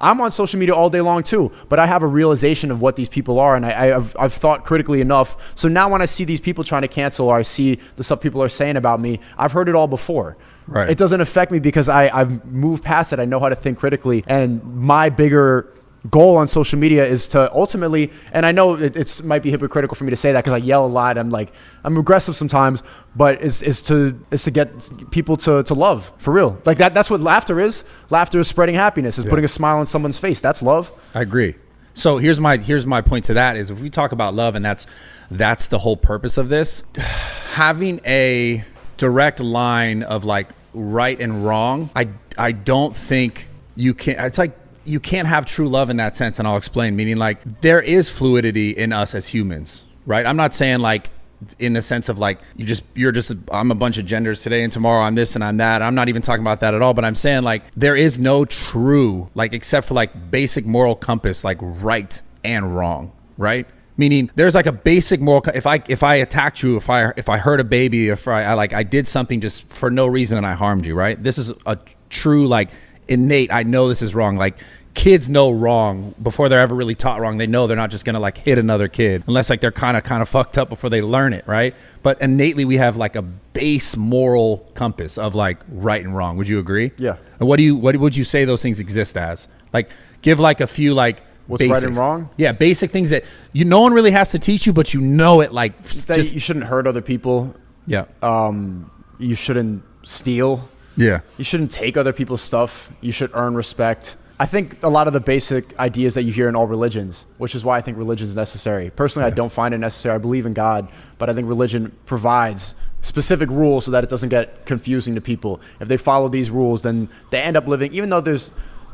I'm on social media all day long too, but I have a realization of what these people are, and I've thought critically enough. So now when I see these people trying to cancel, or I see the stuff people are saying about me, I've heard it all before. Right. It doesn't affect me because I've moved past it. I know how to think critically, and my bigger goal on social media is to ultimately, and I know it might be hypocritical for me to say that because I yell a lot. I'm aggressive sometimes, but is to get people to love for real. Like that's what laughter is. Laughter is spreading happiness, is putting a smile on someone's face. That's love. I agree. So here's my point to that is, if we talk about love, and that's the whole purpose of this, having a direct line of like right and wrong, I don't think you can. It's like, you can't have true love in that sense, and I'll explain. Meaning, like, there is fluidity in us as humans, right? I'm not saying like in the sense of like I'm a bunch of genders today, and tomorrow I'm this and I'm that. I'm not even talking about that at all. But I'm saying like there is no true, like, except for like basic moral compass, like right and wrong, right? Meaning there's like a basic moral. If I attacked you, if I hurt a baby, if I did something just for no reason and I harmed you, right? This is a true, like, innate, I know this is wrong. Like, kids know wrong before they're ever really taught wrong. They know they're not just gonna like hit another kid unless like they're kind of fucked up before they learn it, right? But innately we have like a base moral compass of like right and wrong. Would you agree? Yeah. And what would you say those things exist as? Like, give like a few like what's basics. right and wrong? Yeah, basic things that no one really has to teach you, but you know it, like just, you shouldn't hurt other people. Yeah. You shouldn't steal. Yeah. You shouldn't take other people's stuff. You should earn respect. I think a lot of the basic ideas that you hear in all religions, which is why I think religion is necessary. Personally, I don't find it necessary. I believe in God, but I think religion provides specific rules so that it doesn't get confusing to people. If they follow these rules, then they end up living, even though there's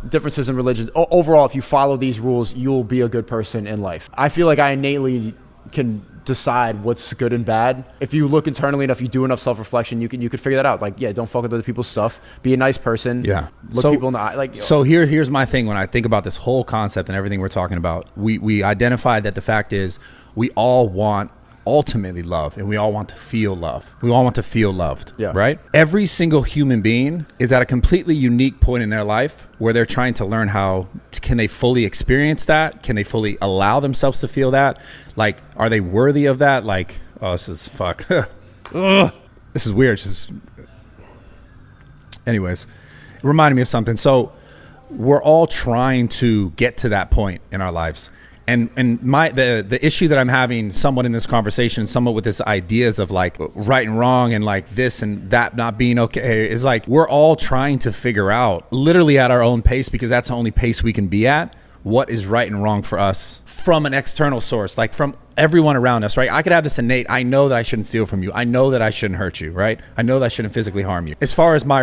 differences in religions, overall, if you follow these rules, you'll be a good person in life. I feel like I innately can decide what's good and bad. If you look internally enough, you do enough self-reflection, you could figure that out. Like, yeah, don't fuck with other people's stuff. Be a nice person. Yeah. Look people in the eye. Like, so here's my thing when I think about this whole concept and everything we're talking about. We identified that the fact is we all want ultimately love, and we all want to feel love. We all want to feel loved, right? Every single human being is at a completely unique point in their life where they're trying to learn how can they fully experience that? Can they fully allow themselves to feel that? Like, are they worthy of that? Like, oh, this is fuck. This is weird. Anyways, it reminded me of something. So we're all trying to get to that point in our lives. And the issue that I'm having somewhat in this conversation, somewhat with this ideas of like right and wrong and like this and that not being okay, is like we're all trying to figure out literally at our own pace, because that's the only pace we can be at, what is right and wrong for us from an external source, like from everyone around us, right? I could have this innate, I know that I shouldn't steal from you. I know that I shouldn't hurt you, right? I know that I shouldn't physically harm you. As far as my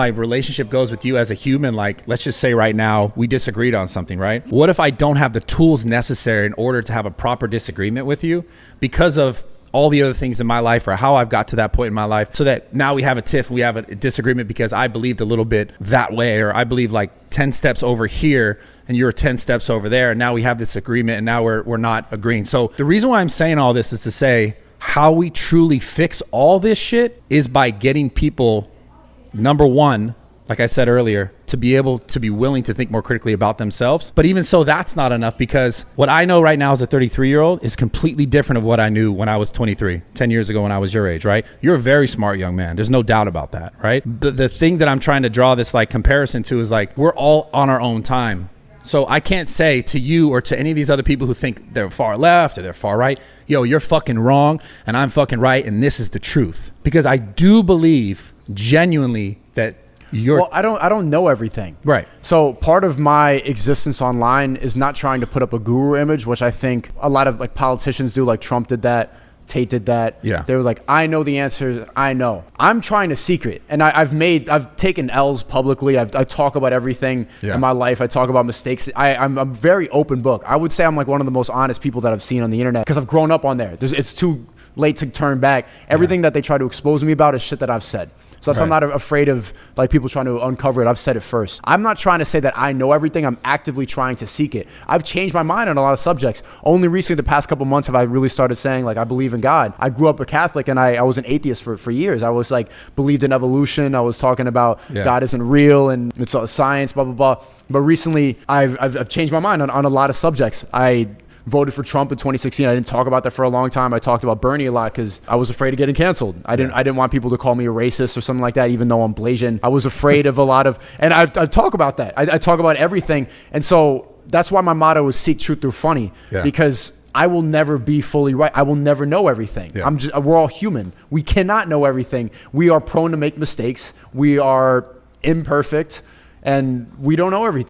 relationship goes with you as a human, like, let's just say right now we disagreed on something, right? What if I don't have the tools necessary in order to have a proper disagreement with you because of all the other things in my life, or how I've got to that point in my life, so that now we have a tiff, we have a disagreement because I believed a little bit that way, or I believe like 10 steps over here and you're 10 steps over there, and now we have this agreement and now we're not agreeing. So the reason why I'm saying all this is to say how we truly fix all this shit is by getting people, number one, like I said earlier, to be able to be willing to think more critically about themselves. But even so, that's not enough, because what I know right now as a 33-year-old is completely different of what I knew when I was 23, 10 years ago when I was your age, right? You're a very smart young man. There's no doubt about that, right? The thing that I'm trying to draw this like comparison to is like, we're all on our own time. So I can't say to you or to any of these other people who think they're far left or they're far right, yo, you're fucking wrong and I'm fucking right and this is the truth. Because I do believe genuinely that well, I don't know everything. Right. So part of my existence online is not trying to put up a guru image, which I think a lot of like politicians do. Like Trump did that, Tate did that. Yeah. They were like, I know the answers. I know. I'm trying to secret, and I've taken L's publicly. I talk about everything in my life. I talk about mistakes. I'm a very open book. I would say I'm like one of the most honest people that I've seen on the internet, because I've grown up on there. It's too late to turn back. Everything that they try to expose me about is shit that I've said. So I'm not afraid of like people trying to uncover it. I've said it first. I'm not trying to say that I know everything. I'm actively trying to seek it. I've changed my mind on a lot of subjects. Only recently, the past couple months, have I really started saying like I believe in God. I grew up a Catholic and I was an atheist for years. I was like believed in evolution. I was talking about God isn't real and it's all science, blah, blah, blah. But recently, I've changed my mind on a lot of subjects. I voted for Trump in 2016. I didn't talk about that for a long time. I talked about Bernie a lot because I was afraid of getting canceled. I didn't want people to call me a racist or something like that, even though I'm Blasian. I was afraid of a lot of, and I talk about that. I talk about everything. And so that's why my motto is seek truth through funny, because I will never be fully right. I will never know everything. Yeah. We're all human. We cannot know everything. We are prone to make mistakes. We are imperfect, and we don't know everything.